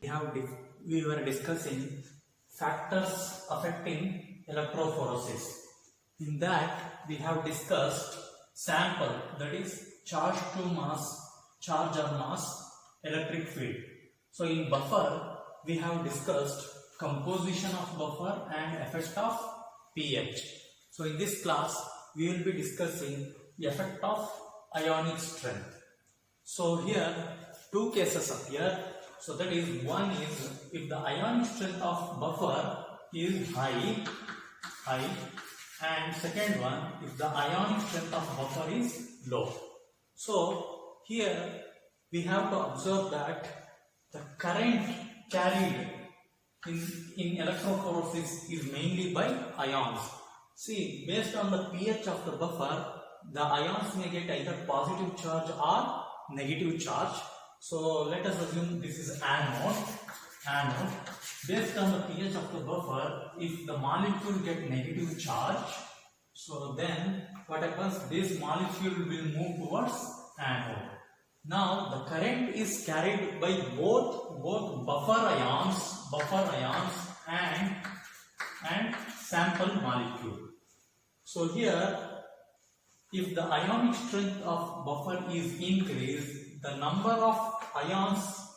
we were discussing factors affecting electrophoresis. In that, we have discussed sample, that is charge to mass, charge or mass, electric field. So in buffer, we have discussed composition of buffer and effect of pH. So in this class, we will be discussing the effect of ionic strength. So here, two cases appear. So that is, one is if the ionic strength of buffer is high, and second one if the ionic strength of buffer is low. So here we have to observe that the current carried in electrophoresis is mainly by ions. See, based on the pH of the buffer, the ions may get either positive charge or negative charge. So let us assume this is anode. Based on the pH of the buffer, if the molecule get negative charge, so then what happens, this molecule will move towards anode. Now the current is carried by both buffer ions and sample molecule. So here, if the ionic strength of buffer is increased, the number of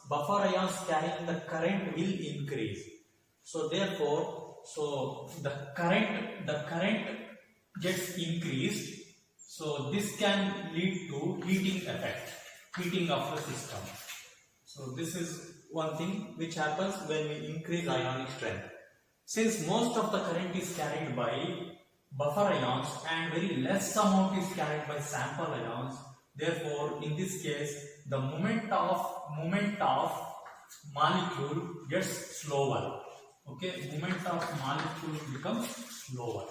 buffer ions carrying the current will increase. So therefore, the current gets increased. So this can lead to heating of the system. So this is one thing which happens when we increase ionic strength. Since most of the current is carried by buffer ions and very less amount is carried by sample ions, therefore in this case the moment of molecule gets slower. Okay, movement of molecule becomes slower.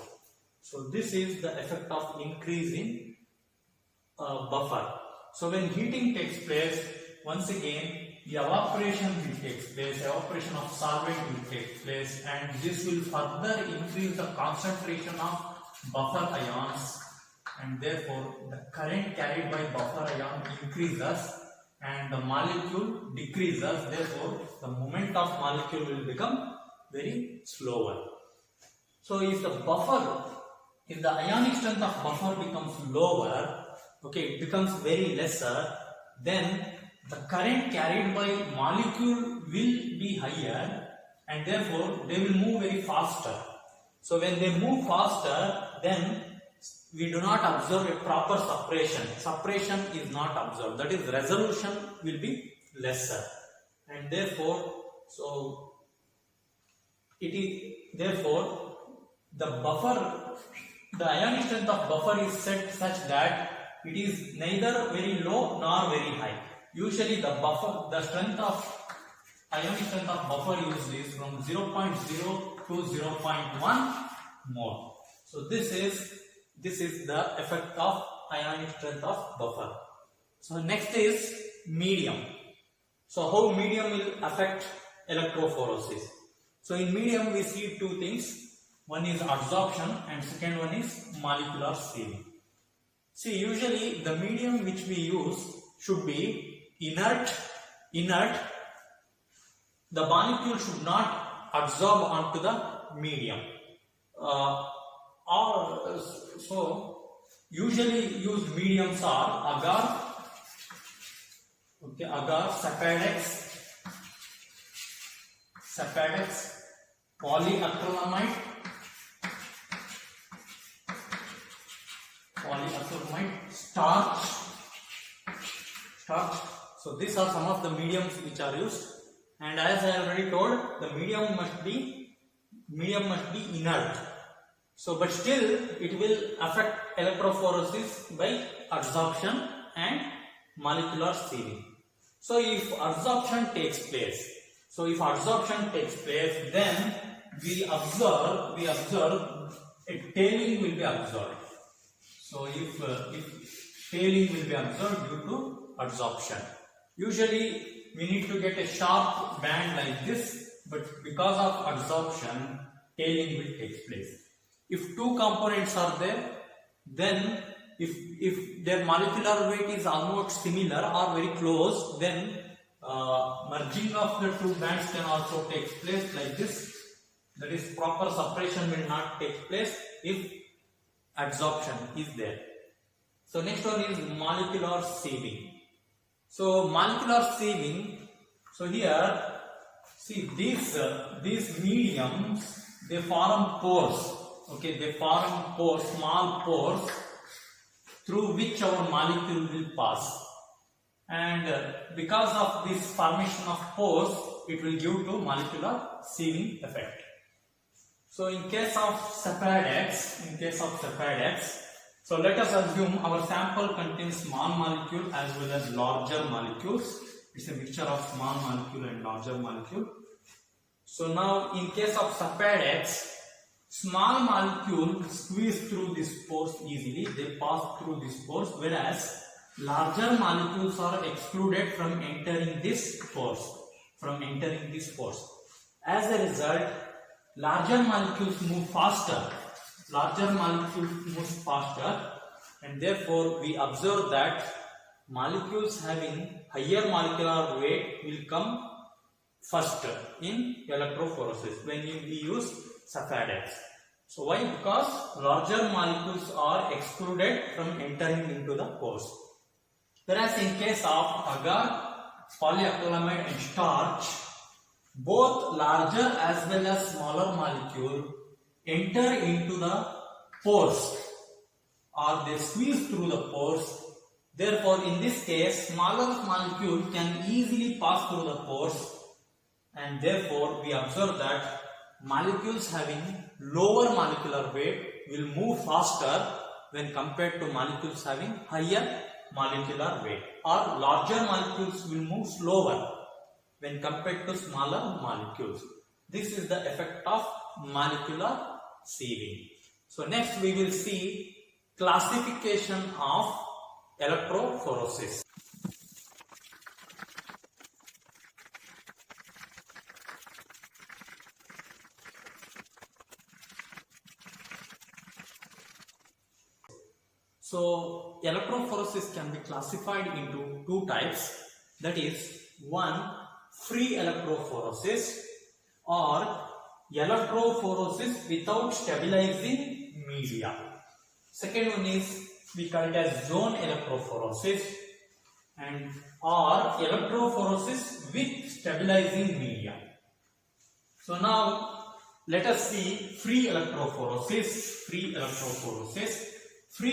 So this is the effect of increasing buffer. So when heating takes place, once again the evaporation of solvent will take place, and this will further increase the concentration of buffer ions, and therefore the current carried by buffer ion increases and the molecule decreases. Therefore the movement of molecule will become very slower. So if the ionic strength of buffer becomes lower, okay, it becomes very lesser, then the current carried by molecule will be higher, and therefore they will move very faster. So when they move faster, then we do not observe a proper separation. Separation is not observed. That is, resolution will be lesser, and therefore, the ionic strength of buffer is set such that it is neither very low nor very high. Usually the ionic strength of buffer used is from 0.0 to 0.1 mole. So this is the effect of ionic strength of buffer. So next is medium. So how medium will affect electrophoresis? So in medium we see two things. One is adsorption and second one is molecular sealing. See, usually the medium which we use should be inert. The molecule should not absorb onto the medium. So usually used mediums are agar, Sapadex, polyacrylamide, starch. So these are some of the mediums which are used, and as I already told, the medium must be inert. So but still it will affect electrophoresis by adsorption and molecular sealing. So if adsorption takes place, then we observe a tailing will be observed. So if tailing will be observed due to adsorption, usually we need to get a sharp band like this, but because of adsorption, tailing will take place. If two components are there, then if their molecular weight is almost similar or very close, then merging of the two bands can also take place like this. That is, proper separation will not take place if adsorption is there. So next one is molecular sieving. So molecular sieving. So here, see these mediums, they form pores. Okay, they form pores, small pores, through which our molecule will pass. And because of this formation of pores, it will give to molecular sieving effect. So in case of Sapadax, so let us assume our sample contains small molecule as well as larger molecules. It's a mixture of small molecule and larger molecule. So now in case of Sapadax, small molecule squeeze through these pores easily, they pass through these pores, whereas larger molecules are excluded from entering these pores. As a result, larger molecules move faster. And therefore we observe that molecules having higher molecular weight will come first in electrophoresis when we use Sapadax. So why? Because larger molecules are excluded from entering into the pores. Whereas in case of agar, polyacrylamide and starch, both larger as well as smaller molecule enter into the pores, or they squeeze through the pores. Therefore, in this case, smaller molecule can easily pass through the pores, and therefore we observe that molecules having lower molecular weight will move faster when compared to molecules having higher molecular weight, or larger molecules will move slower when compared to smaller molecules. This is the effect of molecular sieving. So next we will see classification of electrophoresis. So electrophoresis can be classified into two types, that is, one, free electrophoresis or electrophoresis without stabilizing media. Second one is, we call it as zone electrophoresis and or electrophoresis with stabilizing media. So now let us see free electrophoresis. Free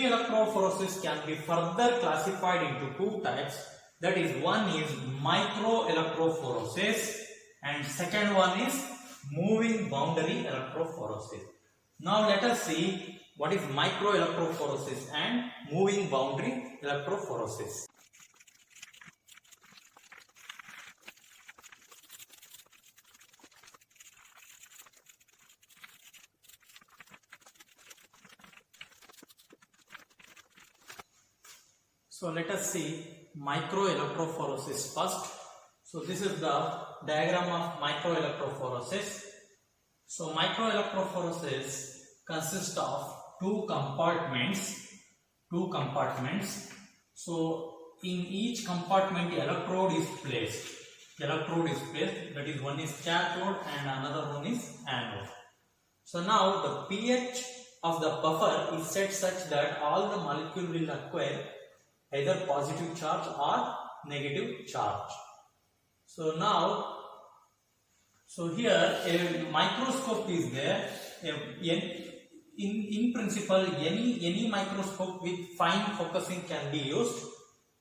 electrophoresis can be further classified into two types. That is, one is microelectrophoresis and second one is moving boundary electrophoresis. Now let us see what is microelectrophoresis and moving boundary electrophoresis. So let us see microelectrophoresis first. So this is the diagram of microelectrophoresis. So microelectrophoresis consists of two compartments. So in each compartment electrode is placed. That is, one is cathode and another one is anode. So now the pH of the buffer is set such that all the molecule will acquire either positive charge or negative charge. So now, here a microscope is there. In principle, any microscope with fine focusing can be used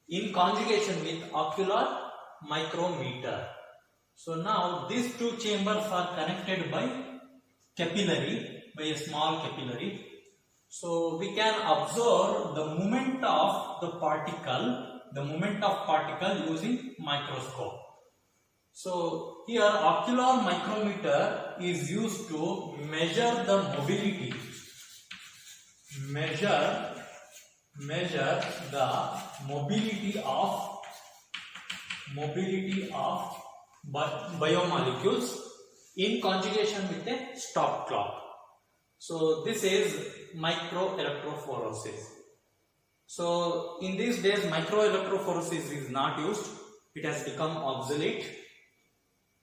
in conjugation with ocular micrometer. So now these two chambers are connected by a small capillary. So we can observe the movement of the particle using microscope. So here ocular micrometer is used to measure the mobility. Measure the mobility of biomolecules in conjugation with a stop clock. So this is microelectrophoresis. So in these days microelectrophoresis is not used it has become obsolete.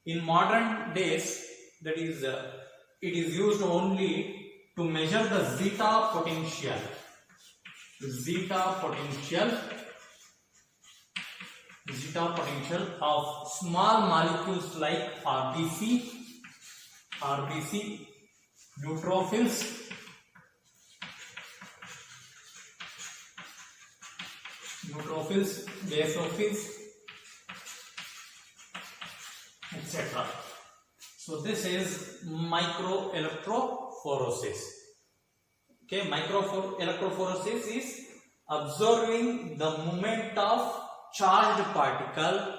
In modern days, that is, it is used only to measure the zeta potential. Zeta potential of small molecules like RBC, neutrophils, basophils, etc. So this is microelectrophoresis. Okay, microelectrophoresis is observing the movement of charged particle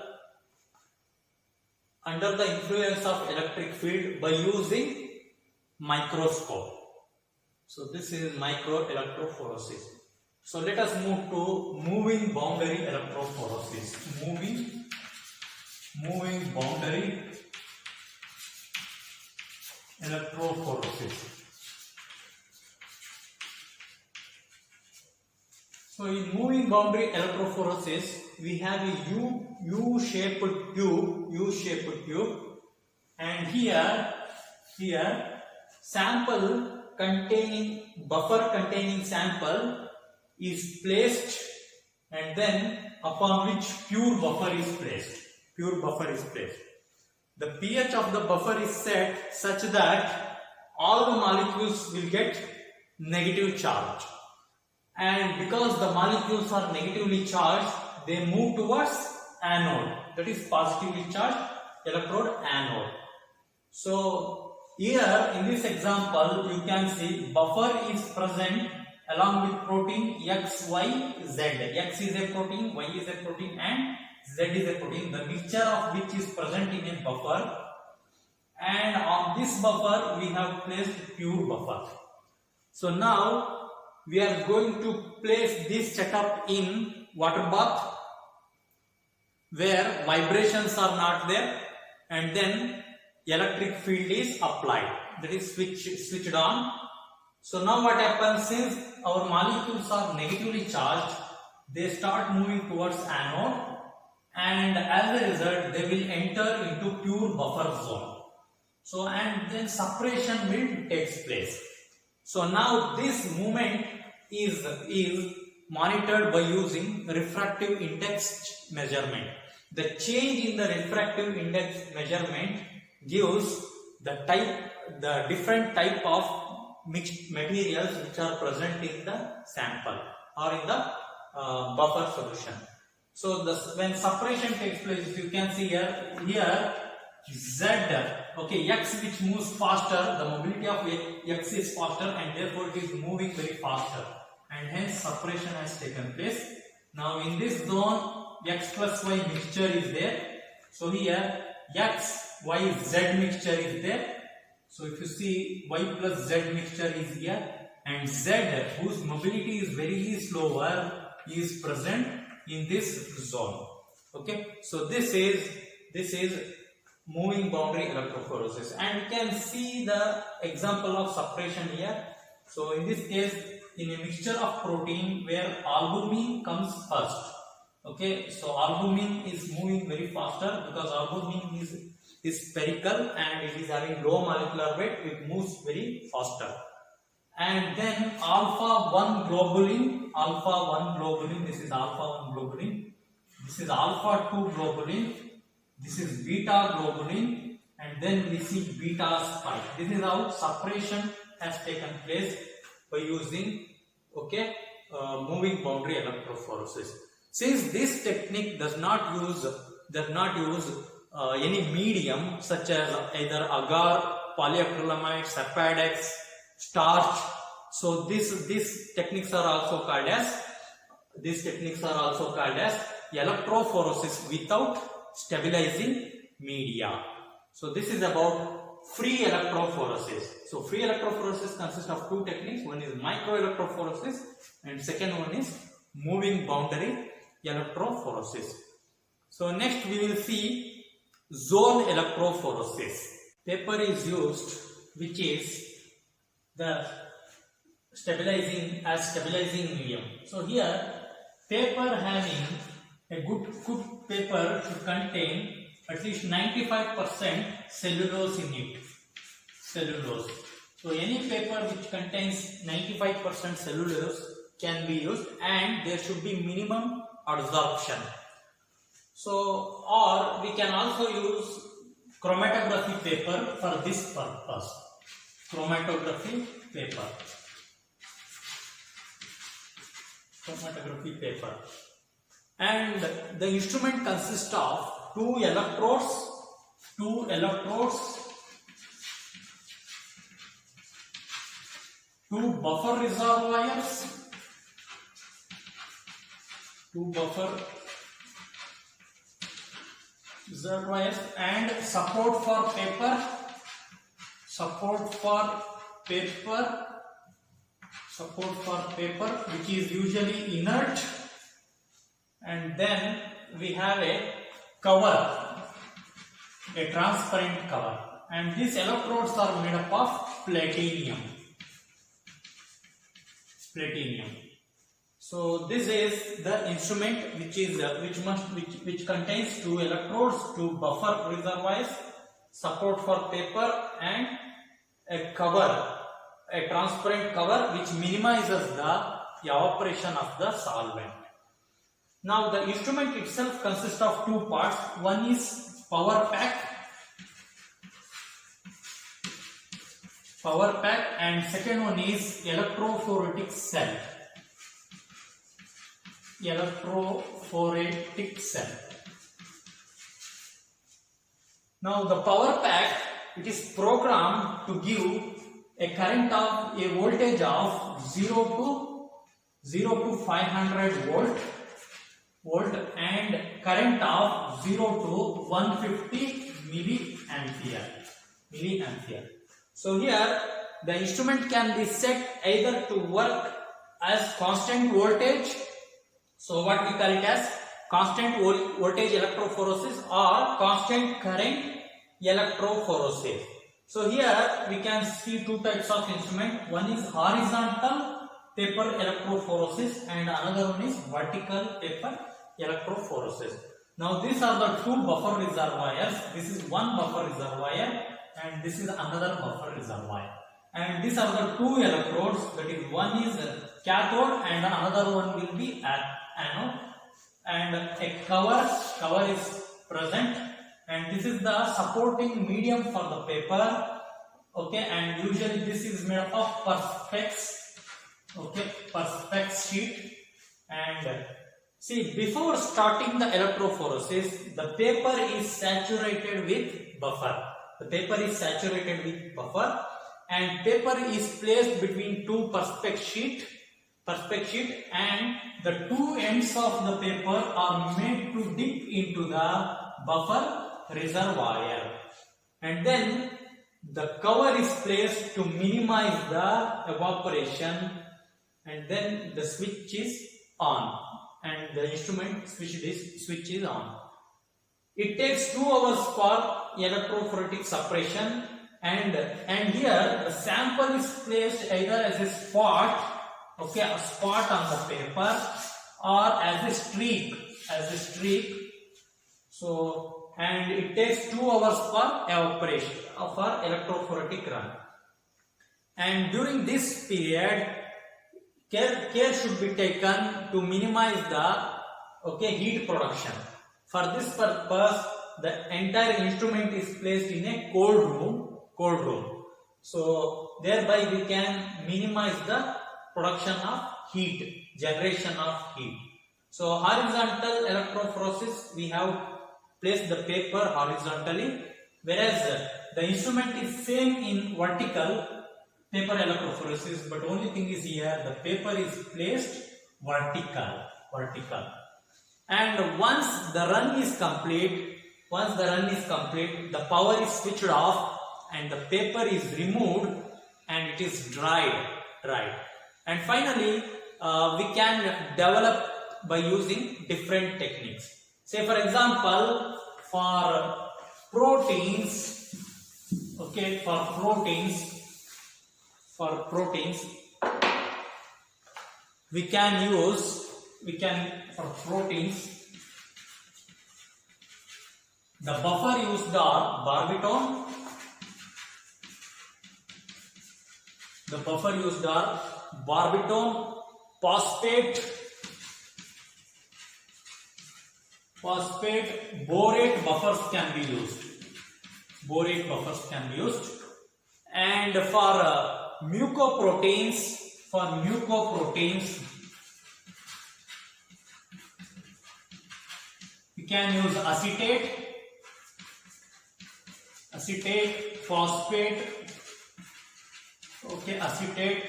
under the influence of electric field by using microscope. So this is microelectrophoresis. So let us move to moving boundary electrophoresis. Moving boundary electrophoresis. So in moving boundary electrophoresis, we have a U-shaped tube, and here buffer containing sample is placed, and then upon which pure buffer is placed. The pH of the buffer is set such that all the molecules will get negative charge, and because the molecules are negatively charged, they move towards anode, that is positively charged electrode anode. So here in this example you can see buffer is present along with protein X, Y, Z. X is a protein, Y is a protein, and Z is a protein, the mixture of which is present in a buffer, and on this buffer we have placed pure buffer. So now we are going to place this setup in water bath where vibrations are not there, and then electric field is applied, that is switched on. So now what happens is our molecules are negatively charged, they start moving towards anode, and as a result they will enter into pure buffer zone. So and then separation will takes place. So now this movement is monitored by using refractive index measurement. The change in the refractive index measurement gives the different type of mixed materials which are present in the sample or in the buffer solution. So when separation takes place, you can see here Z, okay, X which moves faster, the mobility of X is faster, and therefore it is moving very faster, and hence separation has taken place. Now in this zone X plus Y mixture is there. So here X, Y, Z mixture is there. So if you see Y plus Z mixture is here, and Z whose mobility is very slower is present in this zone. Okay, so this is moving boundary electrophoresis, and you can see the example of separation here. So in this case, in a mixture of protein where albumin comes first. Okay, so albumin is moving very faster because albumin is spherical and it is having low molecular weight, it moves very faster. And then alpha 1 globulin, this is alpha 1 globulin, this is alpha 2 globulin, this is beta globulin, and then we see beta spike. This is how separation has taken place by using moving boundary electrophoresis. Since this technique does not use any medium such as either agar, polyacrylamide, Serpadex, starch, so these techniques are also called as electrophoresis without stabilizing media. So this is about free electrophoresis. So free electrophoresis consists of two techniques. One is microelectrophoresis and second one is moving boundary electrophoresis. So next we will see zone electrophoresis. Paper is used which is the stabilizing medium. So here paper having A good paper should contain at least 95% cellulose in it. Cellulose. So any paper which contains 95% cellulose can be used, and there should be minimum absorption. So, or we can also use chromatography paper for this purpose. Chromatography paper. Chromatography paper. And the instrument consists of two electrodes, two buffer reservoirs, and support for paper which is usually inert, and then we have a cover, a transparent cover, and these electrodes are made up of platinum. So this is the instrument which contains two electrodes, two buffer reservoirs, support for paper, and a cover, a transparent cover which minimizes the evaporation of the solvent. Now the instrument itself consists of two parts. One is power pack, and second one is electrophoretic cell. Now the power pack, it is programmed to give a current of a voltage of 0 to 500 volt and current of 0 to 150 milliampere. So here the instrument can be set either to work as constant voltage, so what we call it as constant voltage electrophoresis, or constant current electrophoresis. So here we can see two types of instrument. One is horizontal paper electrophoresis and another one is vertical paper electrophoresis. Now these are the two buffer reservoirs. This is one buffer reservoir and this is another buffer reservoir. And these are the two electrodes, that is one is cathode and another one will be anode, and a cover is present, and this is the supporting medium for the paper. Okay, and usually this is made up of perspex, perspex sheet. And see, before starting the electrophoresis, the paper is saturated with buffer. And paper is placed between two perspex sheet, and the two ends of the paper are made to dip into the buffer reservoir, and then the cover is placed to minimize the evaporation, and then the switch is on and the instrument switch is on. It takes 2 hours for electrophoretic separation, and here the sample is placed either as a spot, a spot on the paper, or as a streak. So, and it takes 2 hours for evaporation for electrophoretic run. And during this period, care should be taken to minimize the heat production. For this purpose, the entire instrument is placed in a cold room. So thereby we can minimize the production of heat, generation of heat. So horizontal electrophoresis, we have placed the paper horizontally, whereas the instrument is same in vertical paper electrophoresis, but only thing is here the paper is placed vertical. And once the run is complete, the power is switched off and the paper is removed and it is dried. And finally, we can develop by using different techniques. Say for example, for proteins, we can The buffer used are barbitone. The buffer used are barbitone, phosphate, borate buffers can be used. Borate buffers can be used. And for mucoproteins, we can use acetate, phosphate, acetate,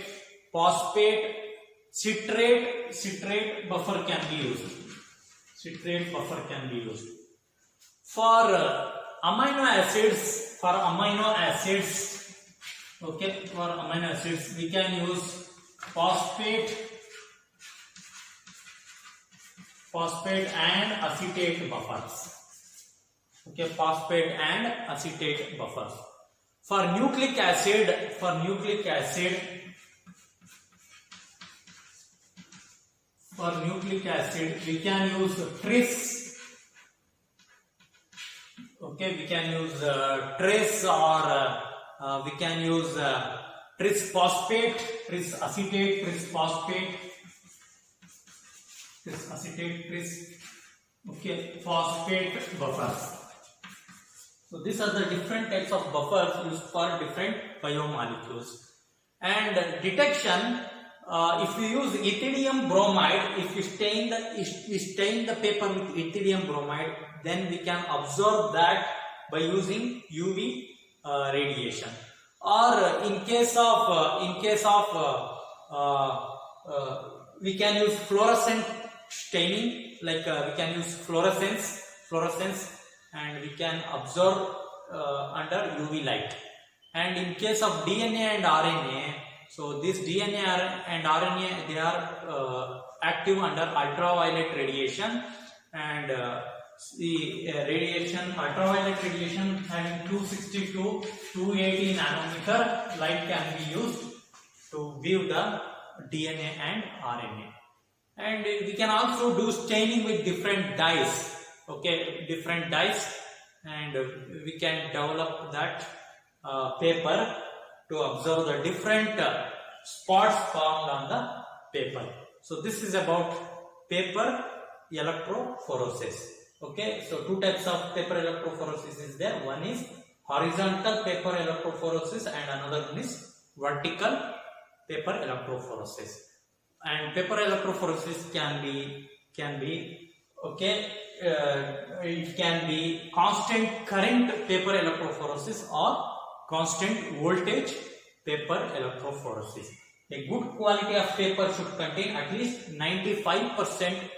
phosphate, citrate buffer can be used. For amino acids, we can use phosphate and acetate buffers. For nucleic acid, we can use tris. We can use tris, or we can use tris phosphate, tris acetate, tris phosphate, phosphate buffers. So these are the different types of buffers used for different biomolecules. And detection, if we use ethidium bromide, if we stain the paper with ethidium bromide, then we can observe that by using UV radiation. Or in case of we can use fluorescent staining, like we can use fluorescence, and we can observe under UV light. And in case of DNA and RNA, so this DNA and RNA, they are active under ultraviolet radiation, and the ultraviolet radiation having 260 to 280 nanometer light can be used to view the DNA and RNA. And we can also do staining with different dyes, and we can develop that paper to observe the different spots formed on the paper. So this is about paper electrophoresis. So two types of paper electrophoresis is there. One is horizontal paper electrophoresis and another one is vertical paper electrophoresis. And paper electrophoresis can be it can be constant current paper electrophoresis or constant voltage paper electrophoresis. A good quality of paper should contain at least 95%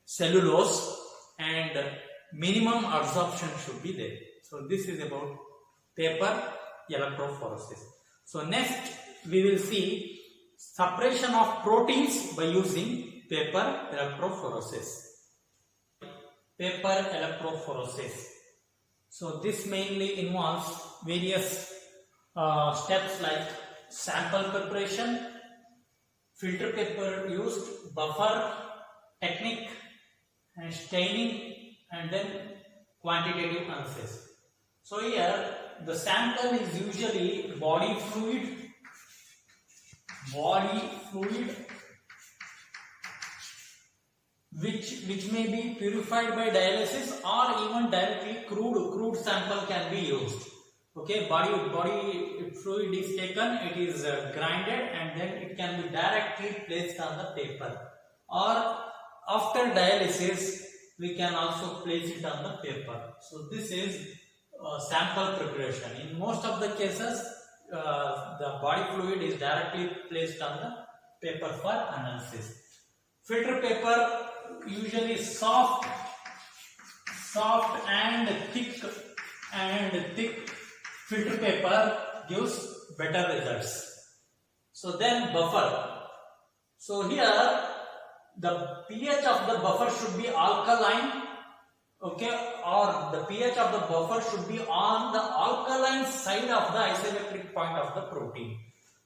cellulose and minimum absorption should be there. So this is about paper electrophoresis. So next we will see separation of proteins by using paper electrophoresis. So this mainly involves various steps like sample preparation, filter paper used, buffer technique, and staining, and then quantitative analysis. So here the sample is usually body fluid which may be purified by dialysis or even directly crude sample can be used. Body fluid is taken, it is grinded, and then it can be directly placed on the paper, or after dialysis we can also place it on the paper. So this is sample preparation. In most of the cases the body fluid is directly placed on the paper for analysis. Filter paper usually soft and thick filter paper gives better results. So then buffer. So here the pH of the buffer should be alkaline, or the pH of the buffer should be on the alkaline side of the isoelectric point of the protein.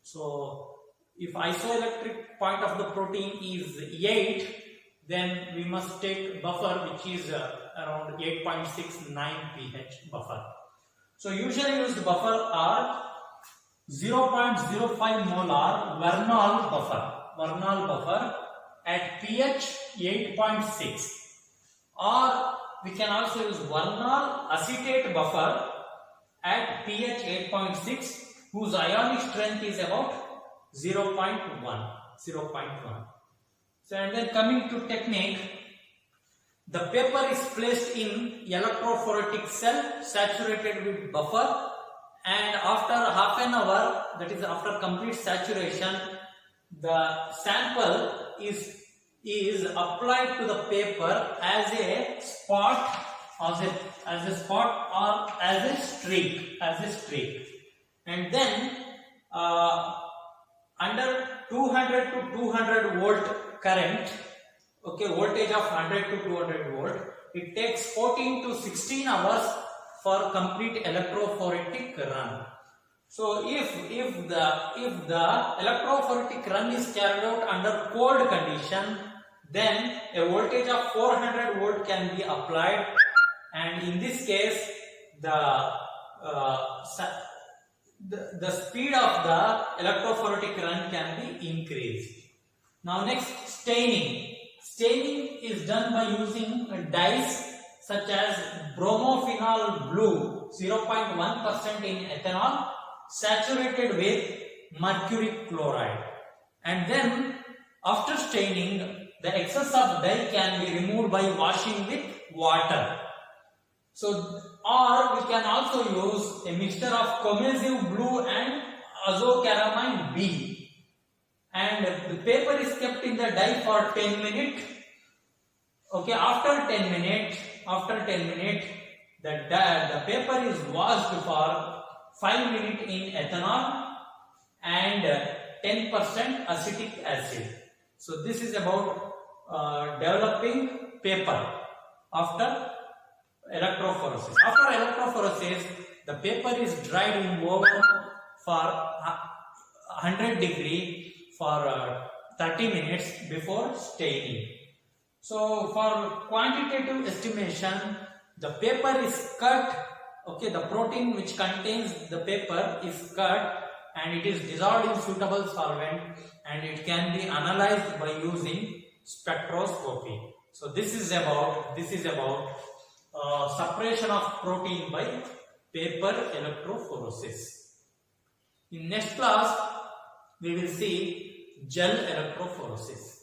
So if isoelectric point of the protein is 8, then we must take buffer which is around 8.69 pH buffer. So usually used buffer are 0.05 molar Vernal buffer at pH 8.6, or we can also use Vernal acetate buffer at pH 8.6 whose ionic strength is about 0.1. So, and then coming to technique, the paper is placed in electrophoretic cell saturated with buffer, and after half an hour, that is after complete saturation, the sample is applied to the paper as a spot, or as a streak, and then under 200 to 200 volt current, okay, voltage of 100 to 200 volt, it takes 14 to 16 hours for complete electrophoretic run. So if the electrophoretic run is carried out under cold condition, then a voltage of 400 volt can be applied, and in this case the speed of the electrophoretic run can be increased. Now next, staining. Staining is done by using dyes such as bromophenol blue 0.1% in ethanol saturated with mercury chloride, and then after staining the excess of dye can be removed by washing with water. So, or we can also use a mixture of Comesive blue and azocaramine B, and the paper is kept in the dye for 10 minutes. Okay, after 10 minutes, the paper is washed for 5 minutes in ethanol and 10% acetic acid. So this is about developing paper after electrophoresis. After electrophoresis, the paper is dried in oven for 100 degree for 30 minutes before staining. So for quantitative estimation, the paper is cut, okay, the protein which contains the paper is cut and it is dissolved in suitable solvent, and it can be analyzed by using spectroscopy. So this is about separation of protein by paper electrophoresis. In next class, we will see gel electrophoresis.